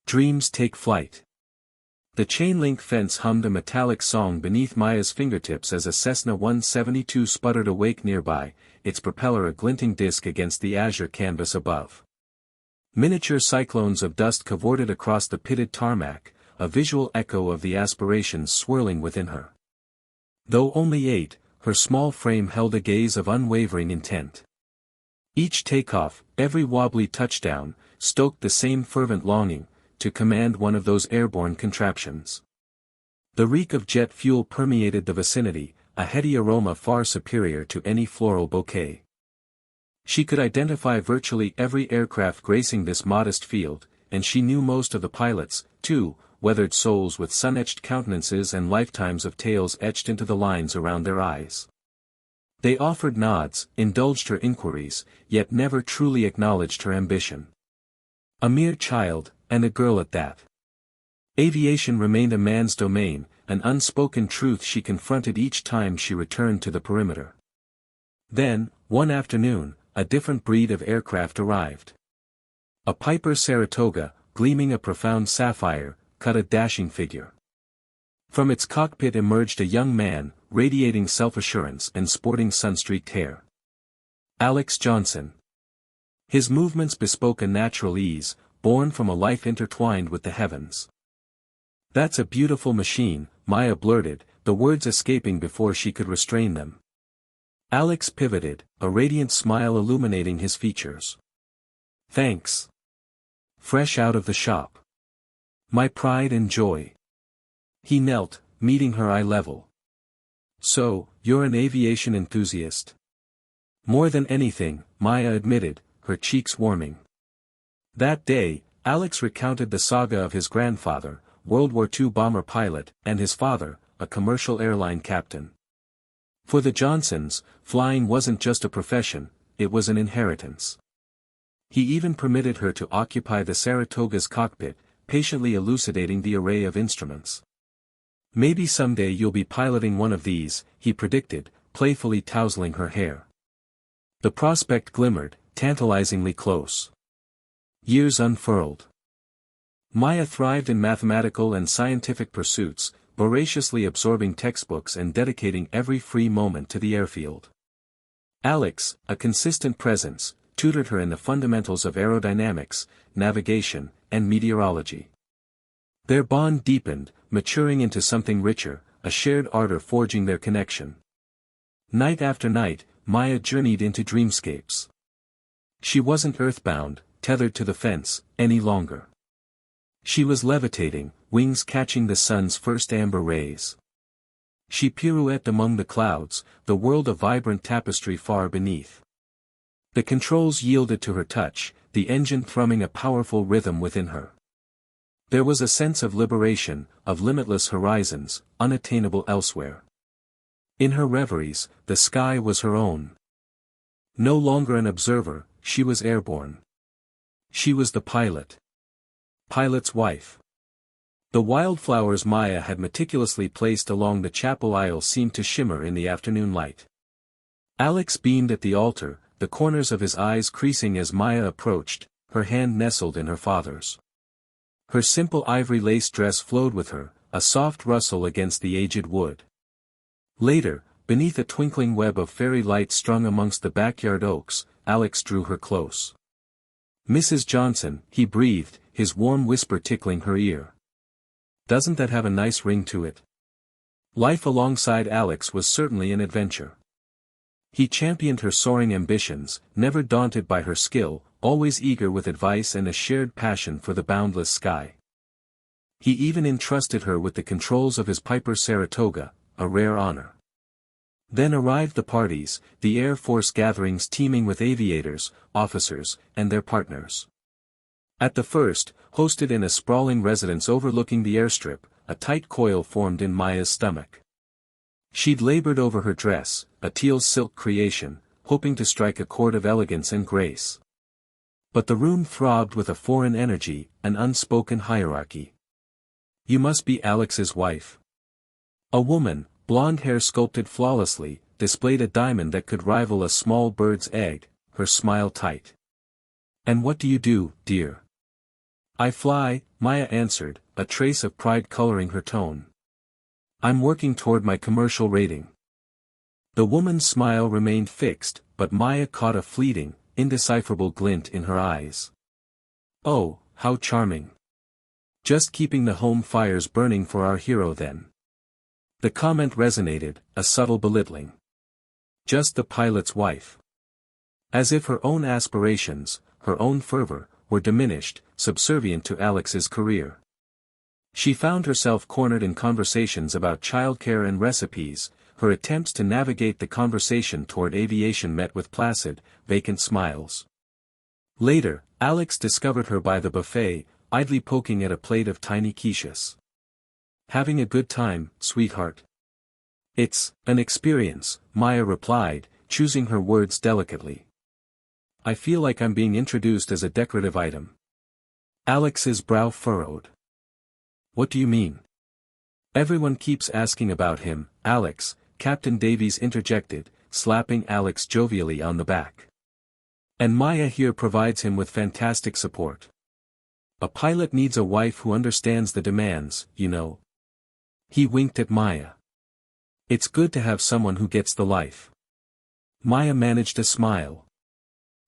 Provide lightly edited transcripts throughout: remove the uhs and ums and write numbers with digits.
Dreams take flight. The chain-link fence hummed a metallic song beneath Maya's fingertips as a Cessna 172 sputtered awake nearby, its propeller a glinting disk against the azure canvas above. Miniature cyclones of dust cavorted across the pitted tarmac, a visual echo of the aspirations swirling within her. Though only 8, her small frame held a gaze of unwavering intent. Each takeoff, every wobbly touchdown, stoked the same fervent longing, to command one of those airborne contraptions. The reek of jet fuel permeated the vicinity, a heady aroma far superior to any floral bouquet. She could identify virtually every aircraft gracing this modest field, and she knew most of the pilots, too, weathered souls with sun-etched countenances and lifetimes of tales etched into the lines around their eyes. They offered nods, indulged her inquiries, yet never truly acknowledged her ambition. A mere child, and a girl at that. Aviation remained a man's domain, an unspoken truth she confronted each time she returned to the perimeter. Then, one afternoon, a different breed of aircraft arrived. A Piper Saratoga, gleaming a profound sapphire, cut a dashing figure. From its cockpit emerged a young man, radiating self-assurance and sporting sun-streaked hair. Alex Johnson. His movements bespoke a natural ease, born from a life intertwined with the heavens. "That's a beautiful machine," Maya blurted, the words escaping before she could restrain them. Alex pivoted, a radiant smile illuminating his features. "Thanks. Fresh out of the shop. My pride and joy." He knelt, meeting her eye level. "So, you're an aviation enthusiast?" "More than anything," Maya admitted, her cheeks warming. That day, Alex recounted the saga of his grandfather, World War II bomber pilot, and his father, a commercial airline captain. For the Johnsons, flying wasn't just a profession, it was an inheritance. He even permitted her to occupy the Saratoga's cockpit, patiently elucidating the array of instruments. "Maybe someday you'll be piloting one of these," he predicted, playfully tousling her hair. The prospect glimmered, tantalizingly close. Years unfurled. Maya thrived in mathematical and scientific pursuits, voraciously absorbing textbooks and dedicating every free moment to the airfield. Alex, a consistent presence, tutored her in the fundamentals of aerodynamics, navigation, and meteorology. Their bond deepened, maturing into something richer, a shared ardor forging their connection. Night after night, Maya journeyed into dreamscapes. She wasn't earthbound, tethered to the fence, any longer. She was levitating, wings catching the sun's first amber rays. She pirouetted among the clouds, the world a vibrant tapestry far beneath. The controls yielded to her touch, the engine thrumming a powerful rhythm within her. There was a sense of liberation, of limitless horizons, unattainable elsewhere. In her reveries, the sky was her own. No longer an observer, she was airborne. She was the pilot. Pilot's wife. The wildflowers Maya had meticulously placed along the chapel aisle seemed to shimmer in the afternoon light. Alex beamed at the altar, the corners of his eyes creasing as Maya approached, her hand nestled in her father's. Her simple ivory lace dress flowed with her, a soft rustle against the aged wood. Later, beneath a twinkling web of fairy light strung amongst the backyard oaks, Alex drew her close. "Mrs. Johnson," he breathed, his warm whisper tickling her ear. "Doesn't that have a nice ring to it?" Life alongside Alex was certainly an adventure. He championed her soaring ambitions, never daunted by her skill, always eager with advice and a shared passion for the boundless sky. He even entrusted her with the controls of his Piper Saratoga, a rare honor. Then arrived the parties, the Air Force gatherings teeming with aviators, officers, and their partners. At the first, hosted in a sprawling residence overlooking the airstrip, a tight coil formed in Maya's stomach. She'd labored over her dress, a teal silk creation, hoping to strike a chord of elegance and grace. But the room throbbed with a foreign energy, an unspoken hierarchy. "You must be Alex's wife." A woman, blonde hair sculpted flawlessly, displayed a diamond that could rival a small bird's egg, her smile tight. "And what do you do, dear?" I fly, Maya answered, a trace of pride coloring her tone. I'm working toward my commercial rating. The woman's smile remained fixed, but Maya caught a fleeting, indecipherable glint in her eyes. Oh, how charming. Just keeping the home fires burning for our hero then. The comment resonated, a subtle belittling. Just the pilot's wife. As if her own aspirations, her own fervor, were diminished, subservient to Alex's career. She found herself cornered in conversations about childcare and recipes. Her attempts to navigate the conversation toward aviation met with placid, vacant smiles. Later, Alex discovered her by the buffet, idly poking at a plate of tiny quiches. Having a good time, sweetheart? It's an experience, Maya replied, choosing her words delicately. I feel like I'm being introduced as a decorative item. Alex's brow furrowed. What do you mean? Everyone keeps asking about him, Alex, Captain Davies interjected, slapping Alex jovially on the back. And Maya here provides him with fantastic support. A pilot needs a wife who understands the demands, you know. He winked at Maya. It's good to have someone who gets the life. Maya managed a smile.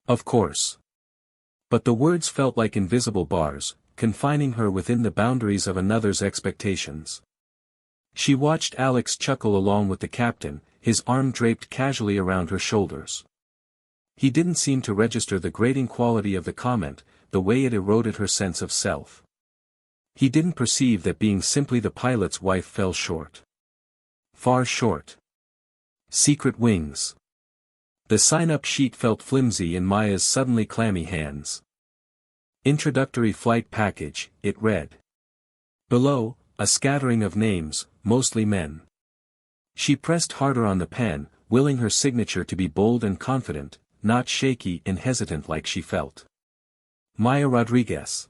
Of course. But the words felt like invisible bars, confining her within the boundaries of another's expectations. She watched Alex chuckle along with the captain, his arm draped casually around her shoulders. He didn't seem to register the grating quality of the comment, the way it eroded her sense of self. He didn't perceive that being simply the pilot's wife fell short. Far short. Secret wings. The sign-up sheet felt flimsy in Maya's suddenly clammy hands. Introductory flight package, it read. Below, a scattering of names, mostly men. She pressed harder on the pen, willing her signature to be bold and confident, not shaky and hesitant like she felt. Maya Rodriguez.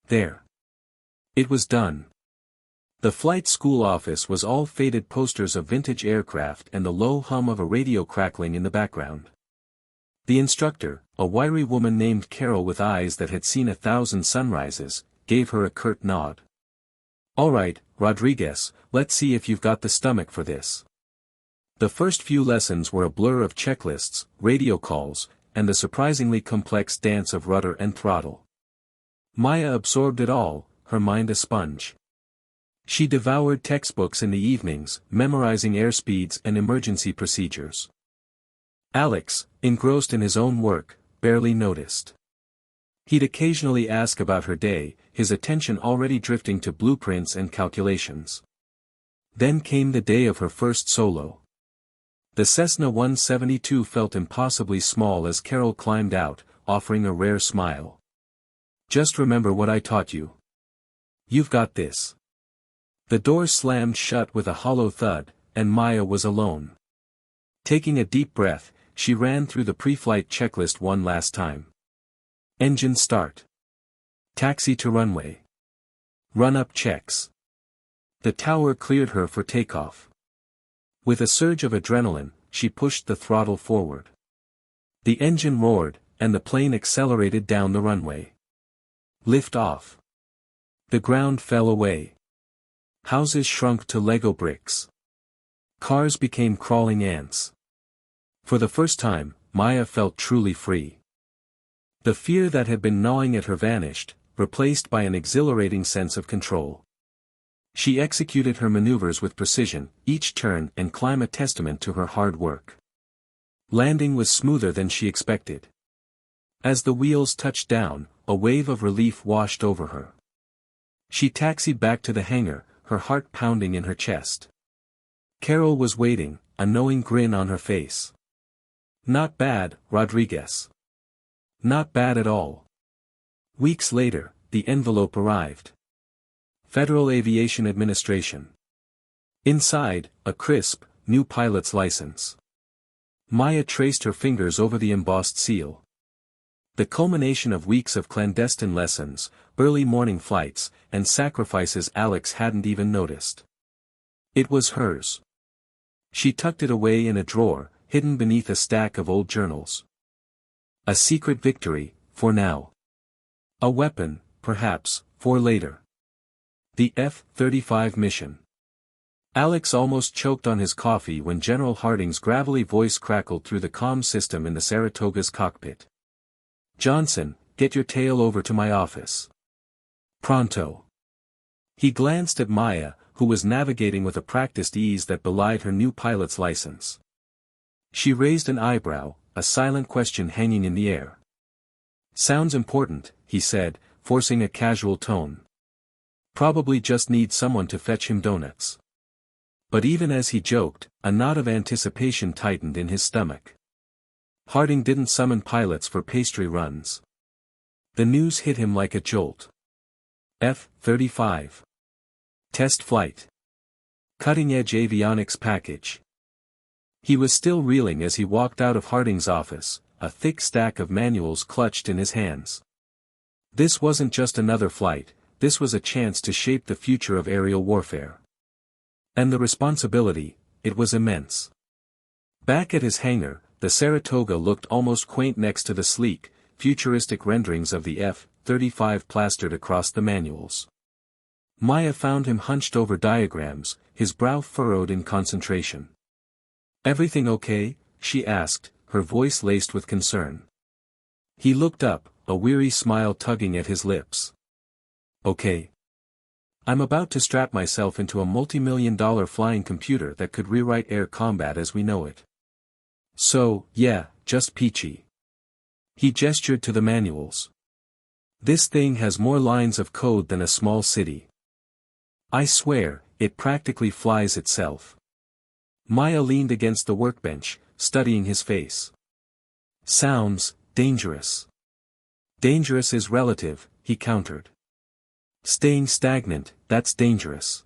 There. It was done. The flight school office was all faded posters of vintage aircraft and the low hum of a radio crackling in the background. The instructor, a wiry woman named Carol with eyes that had seen 1,000 sunrises, gave her a curt nod. All right, Rodriguez, let's see if you've got the stomach for this. The first few lessons were a blur of checklists, radio calls, and the surprisingly complex dance of rudder and throttle. Maya absorbed it all, her mind a sponge. She devoured textbooks in the evenings, memorizing airspeeds and emergency procedures. Alex, engrossed in his own work, barely noticed. He'd occasionally ask about her day, his attention already drifting to blueprints and calculations. Then came the day of her first solo. The Cessna 172 felt impossibly small as Carol climbed out, offering a rare smile. Just remember what I taught you. You've got this. The door slammed shut with a hollow thud, and Maya was alone. Taking a deep breath, she ran through the pre-flight checklist one last time. Engine start. Taxi to runway. Run-up checks. The tower cleared her for takeoff. With a surge of adrenaline, she pushed the throttle forward. The engine roared, and the plane accelerated down the runway. Lift off. The ground fell away. Houses shrunk to Lego bricks. Cars became crawling ants. For the first time, Maya felt truly free. The fear that had been gnawing at her vanished, replaced by an exhilarating sense of control. She executed her maneuvers with precision, each turn and climb a testament to her hard work. Landing was smoother than she expected. As the wheels touched down, a wave of relief washed over her. She taxied back to the hangar, her heart pounding in her chest. Carol was waiting, a knowing grin on her face. Not bad, Rodriguez. Not bad at all. Weeks later, the envelope arrived. Federal Aviation Administration. Inside, a crisp, new pilot's license. Maya traced her fingers over the embossed seal. The culmination of weeks of clandestine lessons, early morning flights, and sacrifices Alex hadn't even noticed. It was hers. She tucked it away in a drawer, hidden beneath a stack of old journals. A secret victory, for now. A weapon, perhaps, for later. The F-35 mission. Alex almost choked on his coffee when General Harding's gravelly voice crackled through the comm system in the Saratoga's cockpit. "Johnson, get your tail over to my office. Pronto." He glanced at Maya, who was navigating with a practiced ease that belied her new pilot's license. She raised an eyebrow, a silent question hanging in the air. "Sounds important," he said, forcing a casual tone. "Probably just needs someone to fetch him donuts." But even as he joked, a knot of anticipation tightened in his stomach. Harding didn't summon pilots for pastry runs. The news hit him like a jolt. F-35. Test flight. Cutting-edge avionics package. He was still reeling as he walked out of Harding's office, a thick stack of manuals clutched in his hands. This wasn't just another flight, this was a chance to shape the future of aerial warfare. And the responsibility, it was immense. Back at his hangar, the Saratoga looked almost quaint next to the sleek, futuristic renderings of the F-35 plastered across the manuals. Maya found him hunched over diagrams, his brow furrowed in concentration. "Everything okay?" she asked, her voice laced with concern. He looked up, a weary smile tugging at his lips. "Okay. I'm about to strap myself into a multi-million-dollar flying computer that could rewrite air combat as we know it. So, yeah, just peachy." He gestured to the manuals. "This thing has more lines of code than a small city. I swear, it practically flies itself." Maya leaned against the workbench, studying his face. "Sounds dangerous." "Dangerous is relative," he countered. "Staying stagnant, that's dangerous.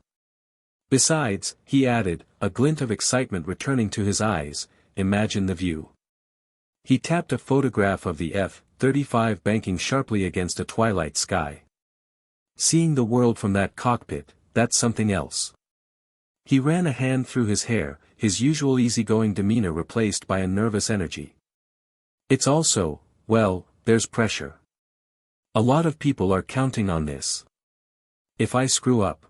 Besides," he added, a glint of excitement returning to his eyes, "imagine the view." He tapped a photograph of the F-35 banking sharply against a twilight sky. "Seeing the world from that cockpit, that's something else." He ran a hand through his hair, his usual easygoing demeanor replaced by a nervous energy. "It's also, well, there's pressure. A lot of people are counting on this. If I screw up..."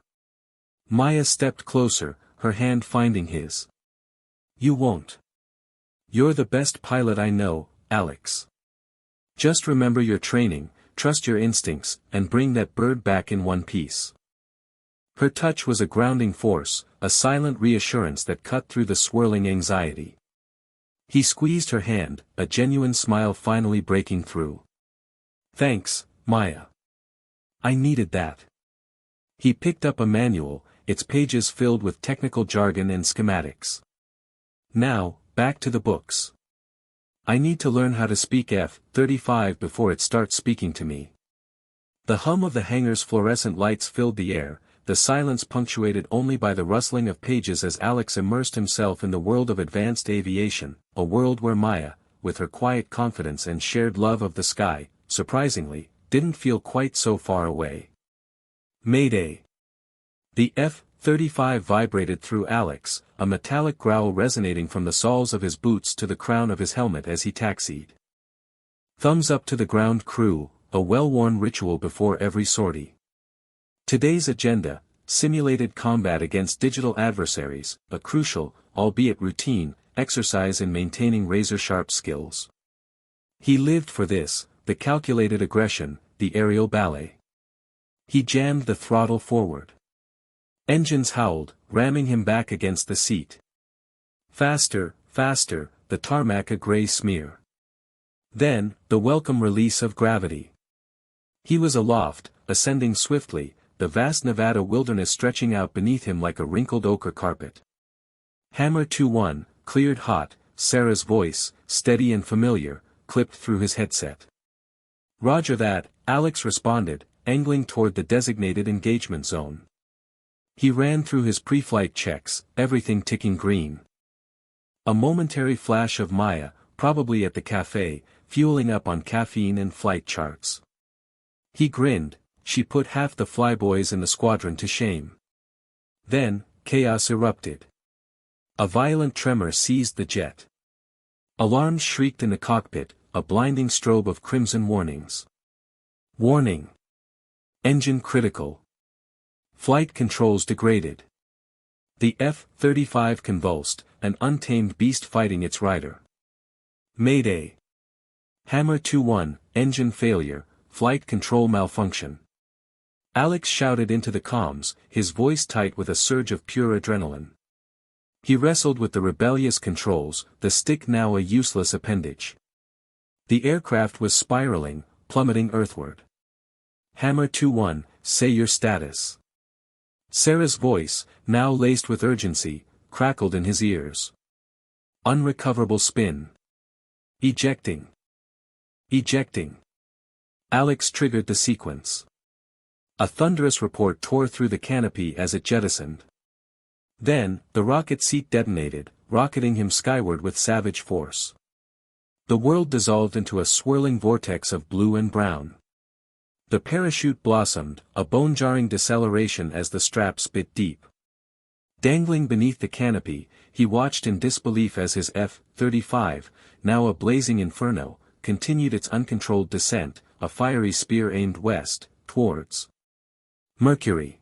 Maya stepped closer, her hand finding his. "You won't. You're the best pilot I know, Alex. Just remember your training, trust your instincts, and bring that bird back in one piece." Her touch was a grounding force, a silent reassurance that cut through the swirling anxiety. He squeezed her hand, a genuine smile finally breaking through. "Thanks, Maya. I needed that." He picked up a manual, its pages filled with technical jargon and schematics. "Now, back to the books. I need to learn how to speak F-35 before it starts speaking to me." The hum of the hangar's fluorescent lights filled the air, the silence punctuated only by the rustling of pages as Alex immersed himself in the world of advanced aviation, a world where Maya, with her quiet confidence and shared love of the sky, surprisingly, didn't feel quite so far away. Mayday! The F-35 vibrated through Alex, a metallic growl resonating from the soles of his boots to the crown of his helmet as he taxied. Thumbs up to the ground crew, a well-worn ritual before every sortie. Today's agenda: simulated combat against digital adversaries, a crucial, albeit routine, exercise in maintaining razor-sharp skills. He lived for this, the calculated aggression, the aerial ballet. He jammed the throttle forward. Engines howled, ramming him back against the seat. Faster, faster, the tarmac a gray smear. Then, the welcome release of gravity. He was aloft, ascending swiftly, the vast Nevada wilderness stretching out beneath him like a wrinkled ochre carpet. Hammer 2-1, cleared hot, Sarah's voice, steady and familiar, clipped through his headset. "Roger that," Alex responded, angling toward the designated engagement zone. He ran through his pre-flight checks, everything ticking green. A momentary flash of Maya, probably at the cafe, fueling up on caffeine and flight charts. He grinned. She put half the flyboys in the squadron to shame. Then, chaos erupted. A violent tremor seized the jet. Alarms shrieked in the cockpit, a blinding strobe of crimson warnings. Warning! Engine critical. Flight controls degraded. The F-35 convulsed, an untamed beast fighting its rider. Mayday. Hammer 2-1, engine failure, flight control malfunction. Alex shouted into the comms, his voice tight with a surge of pure adrenaline. He wrestled with the rebellious controls, the stick now a useless appendage. The aircraft was spiraling, plummeting earthward. Hammer 2-1, say your status. Sarah's voice, now laced with urgency, crackled in his ears. Unrecoverable spin. Ejecting. Ejecting. Alex triggered the sequence. A thunderous report tore through the canopy as it jettisoned. Then, the rocket seat detonated, rocketing him skyward with savage force. The world dissolved into a swirling vortex of blue and brown. The parachute blossomed, a bone-jarring deceleration as the straps bit deep. Dangling beneath the canopy, he watched in disbelief as his F-35, now a blazing inferno, continued its uncontrolled descent, a fiery spear aimed west, towards Mercury.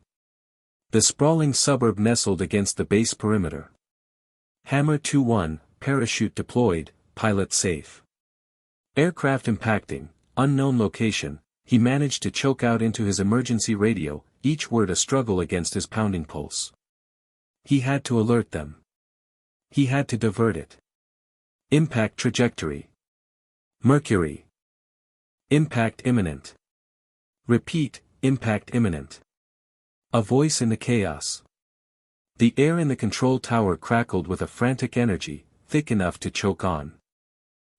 The sprawling suburb nestled against the base perimeter. Hammer 2-1, parachute deployed, pilot safe. Aircraft impacting, unknown location, he managed to choke out into his emergency radio, each word a struggle against his pounding pulse. He had to alert them. He had to divert it. Impact trajectory. Mercury. Impact imminent. Repeat, impact imminent. A voice in the chaos. The air in the control tower crackled with a frantic energy, thick enough to choke on.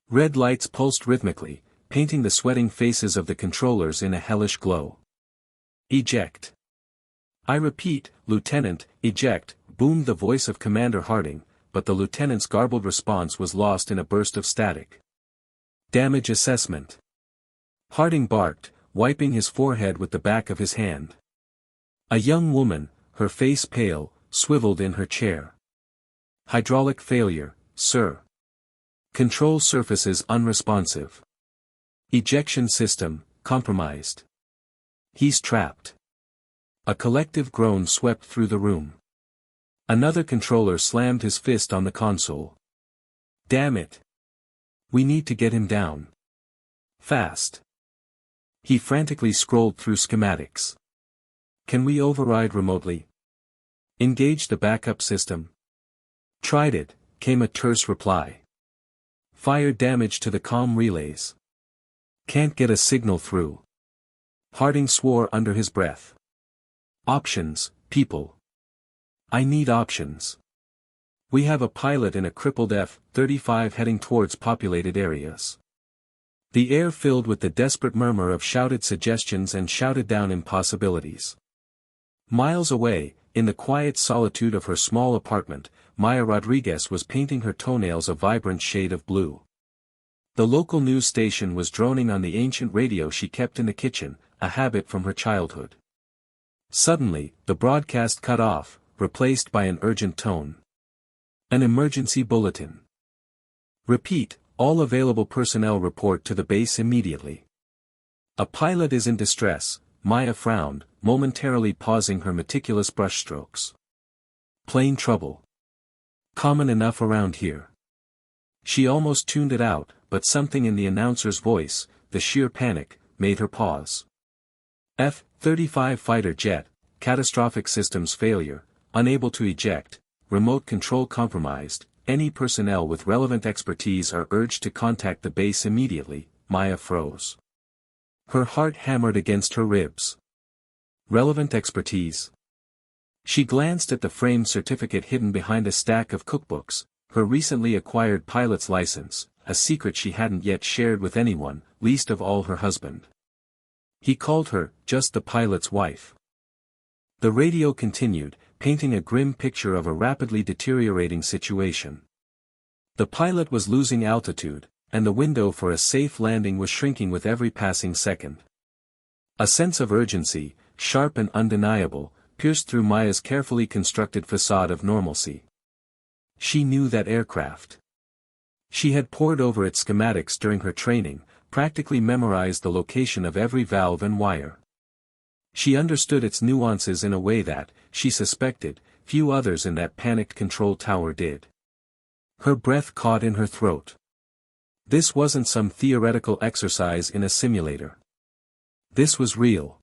Red lights pulsed rhythmically, painting the sweating faces of the controllers in a hellish glow. Eject. I repeat, Lieutenant, eject, boomed the voice of Commander Harding, but the lieutenant's garbled response was lost in a burst of static. Damage assessment. Harding barked, wiping his forehead with the back of his hand. A young woman, her face pale, swiveled in her chair. Hydraulic failure, sir. Control surfaces unresponsive. Ejection system, compromised. He's trapped. A collective groan swept through the room. Another controller slammed his fist on the console. Damn it. We need to get him down. Fast. He frantically scrolled through schematics. Can we override remotely? Engage the backup system. Tried it, came a terse reply. Fire damage to the comm relays. Can't get a signal through. Harding swore under his breath. Options, people. I need options. We have a pilot in a crippled F-35 heading towards populated areas. The air filled with the desperate murmur of shouted suggestions and shouted down impossibilities. Miles away, in the quiet solitude of her small apartment, Maya Rodriguez was painting her toenails a vibrant shade of blue. The local news station was droning on the ancient radio she kept in the kitchen, a habit from her childhood. Suddenly, the broadcast cut off, replaced by an urgent tone. An emergency bulletin. Repeat, all available personnel report to the base immediately. A pilot is in distress, Maya frowned, momentarily pausing her meticulous brushstrokes. Plain trouble. Common enough around here. She almost tuned it out, but something in the announcer's voice, the sheer panic, made her pause. F-35 fighter jet, catastrophic systems failure, unable to eject, remote control compromised, any personnel with relevant expertise are urged to contact the base immediately. Maya froze. Her heart hammered against her ribs. Relevant expertise. She glanced at the framed certificate hidden behind a stack of cookbooks, her recently acquired pilot's license, a secret she hadn't yet shared with anyone, least of all her husband. He called her, just the pilot's wife. The radio continued, painting a grim picture of a rapidly deteriorating situation. The pilot was losing altitude, and the window for a safe landing was shrinking with every passing second. A sense of urgency, sharp and undeniable, pierced through Maya's carefully constructed facade of normalcy. She knew that aircraft. She had pored over its schematics during her training, practically memorized the location of every valve and wire. She understood its nuances in a way that, she suspected, few others in that panicked control tower did. Her breath caught in her throat. This wasn't some theoretical exercise in a simulator. This was real.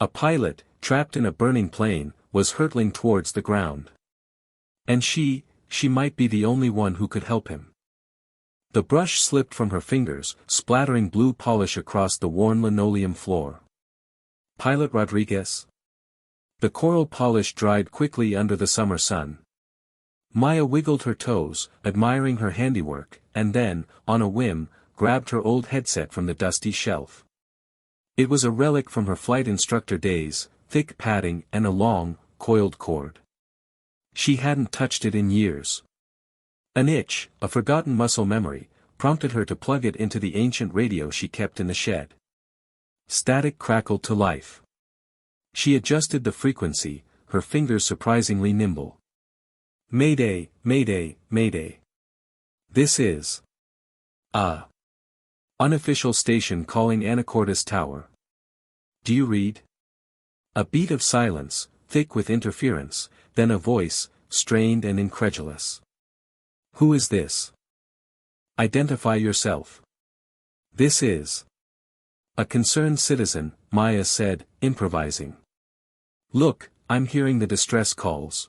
A pilot, trapped in a burning plane, was hurtling towards the ground. And she might be the only one who could help him. The brush slipped from her fingers, splattering blue polish across the worn linoleum floor. Pilot Rodriguez? The coral polish dried quickly under the summer sun. Maya wiggled her toes, admiring her handiwork, and then, on a whim, grabbed her old headset from the dusty shelf. It was a relic from her flight instructor days, thick padding and a long, coiled cord. She hadn't touched it in years. An itch, a forgotten muscle memory, prompted her to plug it into the ancient radio she kept in the shed. Static crackled to life. She adjusted the frequency, her fingers surprisingly nimble. Mayday, mayday, mayday. This is unofficial station calling Anacortes Tower. Do you read? A beat of silence, thick with interference, then a voice, strained and incredulous. Who is this? Identify yourself. This is a concerned citizen, Maya said, improvising. Look, I'm hearing the distress calls.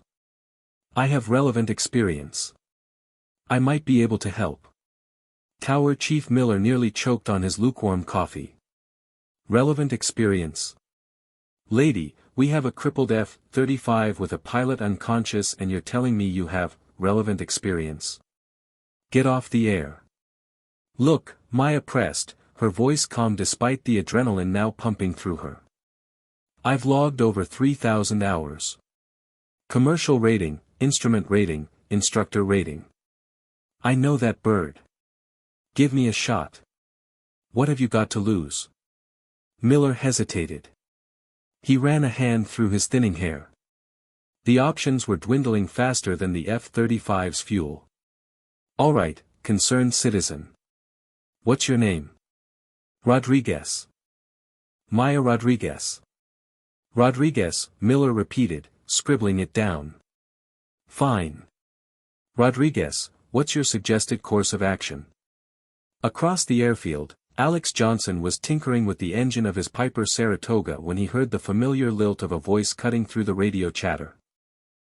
I have relevant experience. I might be able to help. Tower Chief Miller nearly choked on his lukewarm coffee. Relevant experience. Lady, we have a crippled F-35 with a pilot unconscious and you're telling me you have relevant experience. Get off the air. Look, Maya pressed, her voice calm despite the adrenaline now pumping through her. I've logged over 3,000 hours. Commercial rating, instrument rating, instructor rating. I know that bird. Give me a shot. What have you got to lose? Miller hesitated. He ran a hand through his thinning hair. The options were dwindling faster than the F-35's fuel. All right, concerned citizen. What's your name? Rodriguez. Maya Rodriguez. Rodriguez, Miller repeated, scribbling it down. Fine. Rodriguez, what's your suggested course of action? Across the airfield, Alex Johnson was tinkering with the engine of his Piper Saratoga when he heard the familiar lilt of a voice cutting through the radio chatter.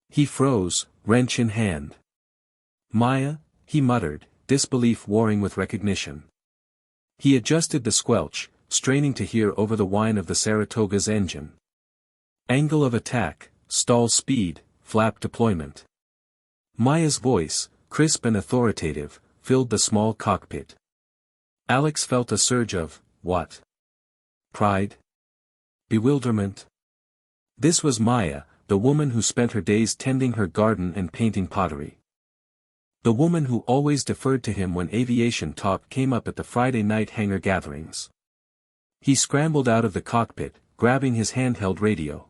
He froze, wrench in hand. Maya, he muttered, disbelief warring with recognition. He adjusted the squelch, straining to hear over the whine of the Saratoga's engine. Angle of attack, stall speed, flap deployment. Maya's voice, crisp and authoritative, filled the small cockpit. Alex felt a surge of, what? Pride? Bewilderment? This was Maya, the woman who spent her days tending her garden and painting pottery. The woman who always deferred to him when aviation talk came up at the Friday night hangar gatherings. He scrambled out of the cockpit, grabbing his handheld radio.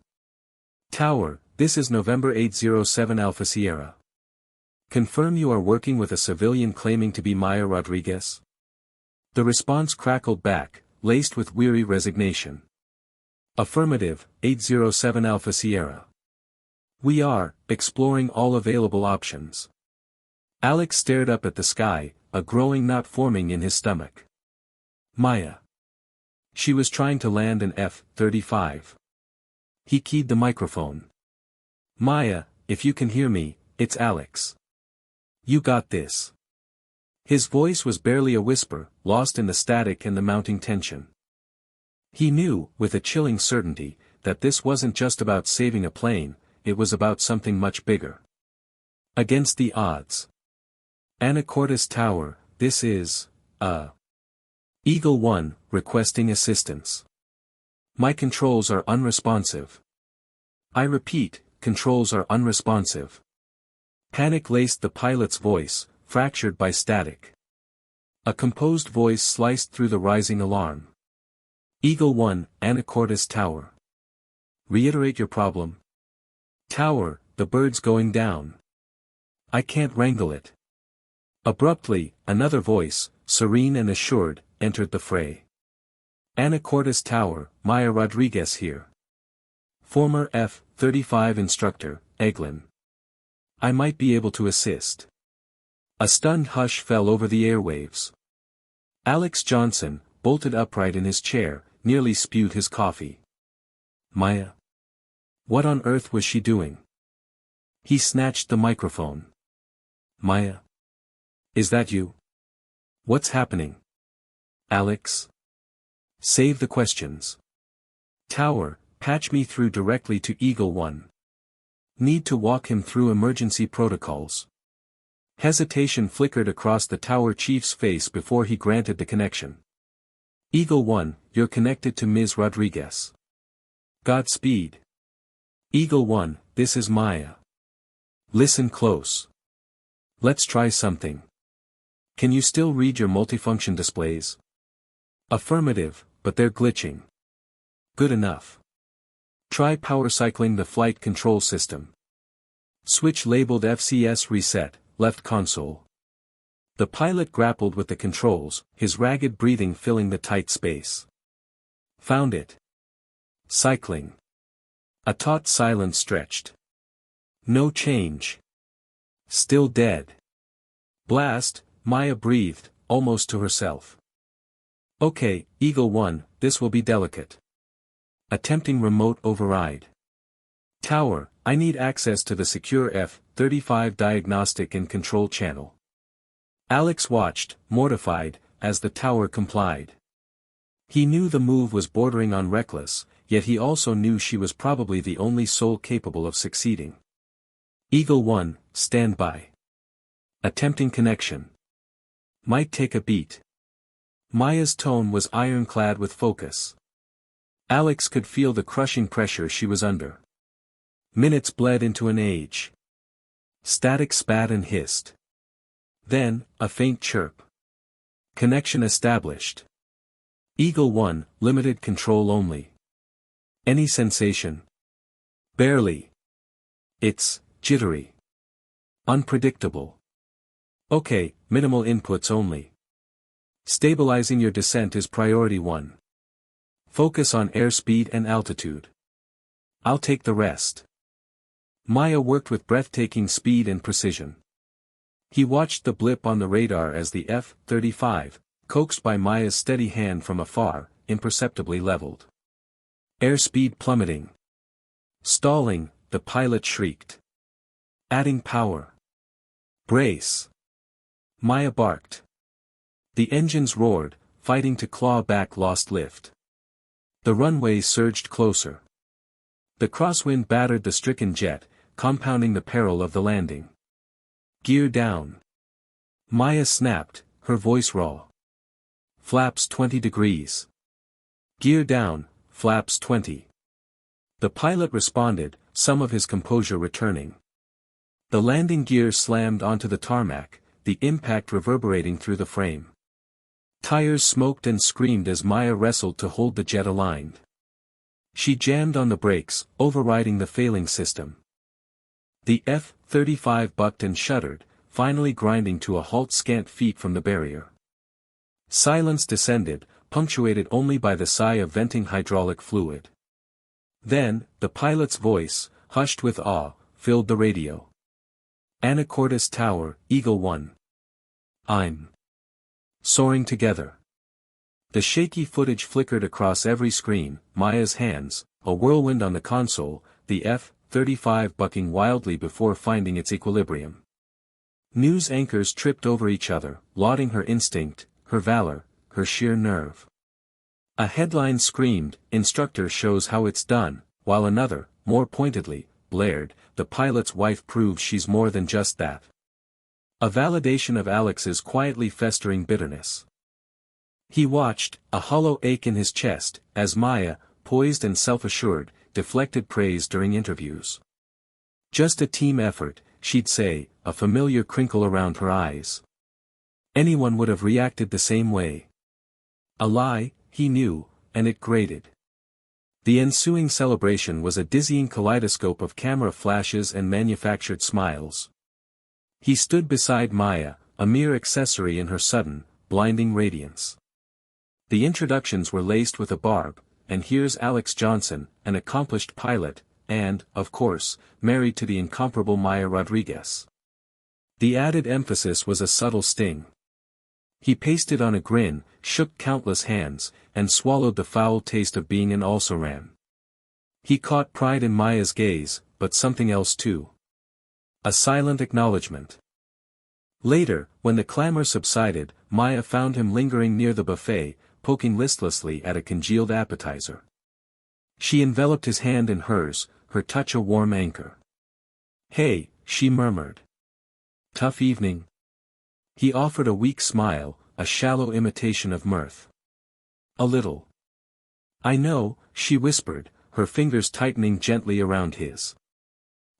Tower, this is November 807 Alpha Sierra. Confirm you are working with a civilian claiming to be Maya Rodriguez? The response crackled back, laced with weary resignation. Affirmative, 807 Alpha Sierra. We are, exploring all available options. Alex stared up at the sky, a growing knot forming in his stomach. Maya. She was trying to land an F-35. He keyed the microphone. Maya, if you can hear me, it's Alex. You got this. His voice was barely a whisper, lost in the static and the mounting tension. He knew, with a chilling certainty, that this wasn't just about saving a plane, it was about something much bigger. Against the odds. Anacortes Tower, this is, Eagle 1, requesting assistance. My controls are unresponsive. I repeat, controls are unresponsive. Panic laced the pilot's voice, fractured by static. A composed voice sliced through the rising alarm. Eagle 1, Anacortes Tower. Reiterate your problem. Tower, the bird's going down. I can't wrangle it. Abruptly, another voice, serene and assured, entered the fray. Anacortes Tower, Maya Rodriguez here. Former F-35 instructor, Eglin. I might be able to assist. A stunned hush fell over the airwaves. Alex Johnson, bolted upright in his chair, nearly spewed his coffee. Maya? What on earth was she doing? He snatched the microphone. Maya? Is that you? What's happening? Alex? Save the questions. Tower, patch me through directly to Eagle 1. Need to walk him through emergency protocols. Hesitation flickered across the tower chief's face before he granted the connection. Eagle 1, you're connected to Ms. Rodriguez. Godspeed. Eagle 1, this is Maya. Listen close. Let's try something. Can you still read your multifunction displays? Affirmative, but they're glitching. Good enough. Try power cycling the flight control system. Switch labeled FCS reset, left console. The pilot grappled with the controls, his ragged breathing filling the tight space. Found it. Cycling. A taut silence stretched. No change. Still dead. Blast, Maya breathed, almost to herself. Okay, Eagle 1, this will be delicate. Attempting remote override. Tower, I need access to the secure F-35 diagnostic and control channel. Alex watched, mortified, as the tower complied. He knew the move was bordering on reckless, yet he also knew she was probably the only soul capable of succeeding. Eagle 1, stand by. Attempting connection. Might take a beat. Maya's tone was ironclad with focus. Alex could feel the crushing pressure she was under. Minutes bled into an age. Static spat and hissed. Then, a faint chirp. Connection established. Eagle 1, limited control only. Any sensation? Barely. It's jittery. Unpredictable. Okay, minimal inputs only. Stabilizing your descent is priority 1. Focus on airspeed and altitude. I'll take the rest. Maya worked with breathtaking speed and precision. He watched the blip on the radar as the F-35, coaxed by Maya's steady hand from afar, imperceptibly leveled. Airspeed plummeting. Stalling, the pilot shrieked. Adding power. Brace. Maya barked. The engines roared, fighting to claw back lost lift. The runway surged closer. The crosswind battered the stricken jet, compounding the peril of the landing. Gear down. Maya snapped, her voice raw. Flaps 20 degrees. Gear down, flaps 20. The pilot responded, some of his composure returning. The landing gear slammed onto the tarmac, the impact reverberating through the frame. Tires smoked and screamed as Maya wrestled to hold the jet aligned. She jammed on the brakes, overriding the failing system. The F-35 bucked and shuddered, finally grinding to a halt scant feet from the barrier. Silence descended, punctuated only by the sigh of venting hydraulic fluid. Then, the pilot's voice, hushed with awe, filled the radio. Anacortes Tower, Eagle 1. I'm soaring together. The shaky footage flickered across every screen, Maya's hands, a whirlwind on the console, the F-35 bucking wildly before finding its equilibrium. News anchors tripped over each other, lauding her instinct, her valor, her sheer nerve. A headline screamed, "Instructor shows how it's done," while another, more pointedly, blared, "The pilot's wife proves she's more than just that." A validation of Alex's quietly festering bitterness. He watched, a hollow ache in his chest, as Maya, poised and self-assured, deflected praise during interviews. Just a team effort, she'd say, a familiar crinkle around her eyes. Anyone would have reacted the same way. A lie, he knew, and it grated. The ensuing celebration was a dizzying kaleidoscope of camera flashes and manufactured smiles. He stood beside Maya, a mere accessory in her sudden, blinding radiance. The introductions were laced with a barb, and here's Alex Johnson, an accomplished pilot, and, of course, married to the incomparable Maya Rodriguez. The added emphasis was a subtle sting. He pasted on a grin, shook countless hands, and swallowed the foul taste of being an also-ran. He caught pride in Maya's gaze, but something else too. A silent acknowledgement. Later, when the clamor subsided, Maya found him lingering near the buffet, poking listlessly at a congealed appetizer. She enveloped his hand in hers, her touch a warm anchor. "Hey," she murmured. "Tough evening?" He offered a weak smile, a shallow imitation of mirth. "A little." "I know," she whispered, her fingers tightening gently around his.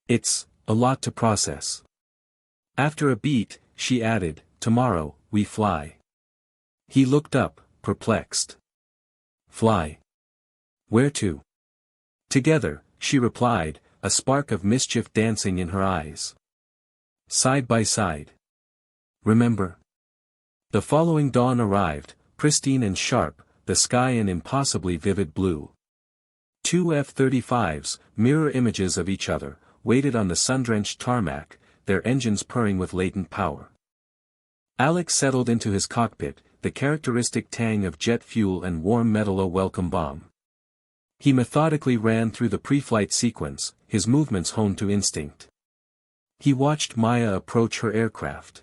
"It's a lot to process." After a beat, she added, "Tomorrow, we fly." He looked up, perplexed. "Fly? Where to?" "Together," she replied, a spark of mischief dancing in her eyes. "Side by side. Remember?" The following dawn arrived, pristine and sharp, the sky an impossibly vivid blue. Two F-35s, mirror images of each other, waited on the sun-drenched tarmac, their engines purring with latent power. Alex settled into his cockpit, the characteristic tang of jet fuel and warm metal a welcome balm. He methodically ran through the pre-flight sequence, his movements honed to instinct. He watched Maya approach her aircraft.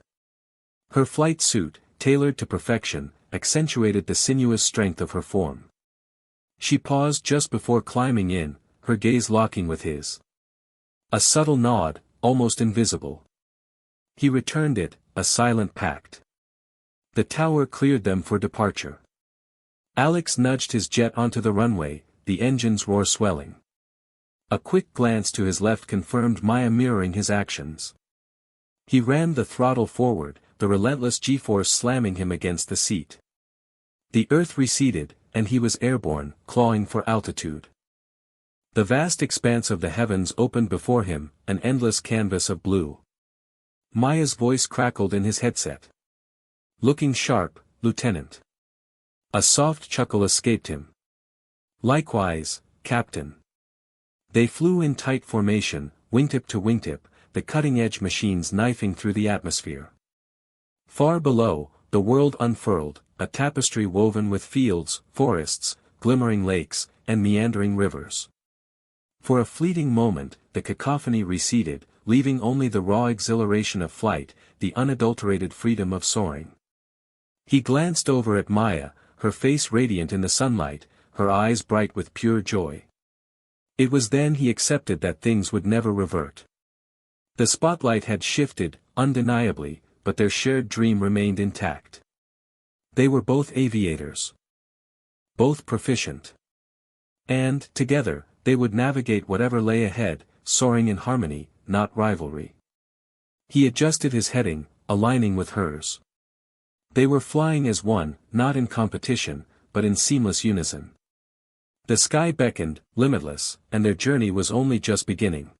Her flight suit, tailored to perfection, accentuated the sinuous strength of her form. She paused just before climbing in, her gaze locking with his. A subtle nod, almost invisible. He returned it, a silent pact. The tower cleared them for departure. Alex nudged his jet onto the runway, the engine's roar swelling. A quick glance to his left confirmed Maya mirroring his actions. He rammed the throttle forward, the relentless G-force slamming him against the seat. The earth receded, and he was airborne, clawing for altitude. The vast expanse of the heavens opened before him, an endless canvas of blue. Maya's voice crackled in his headset. "Looking sharp, Lieutenant." A soft chuckle escaped him. "Likewise, Captain." They flew in tight formation, wingtip to wingtip, the cutting-edge machines knifing through the atmosphere. Far below, the world unfurled, a tapestry woven with fields, forests, glimmering lakes, and meandering rivers. For a fleeting moment, the cacophony receded, leaving only the raw exhilaration of flight, the unadulterated freedom of soaring. He glanced over at Maya, her face radiant in the sunlight, her eyes bright with pure joy. It was then he accepted that things would never revert. The spotlight had shifted, undeniably, but their shared dream remained intact. They were both aviators. Both proficient. And, together, they would navigate whatever lay ahead, soaring in harmony, not rivalry. He adjusted his heading, aligning with hers. They were flying as one, not in competition, but in seamless unison. The sky beckoned, limitless, and their journey was only just beginning.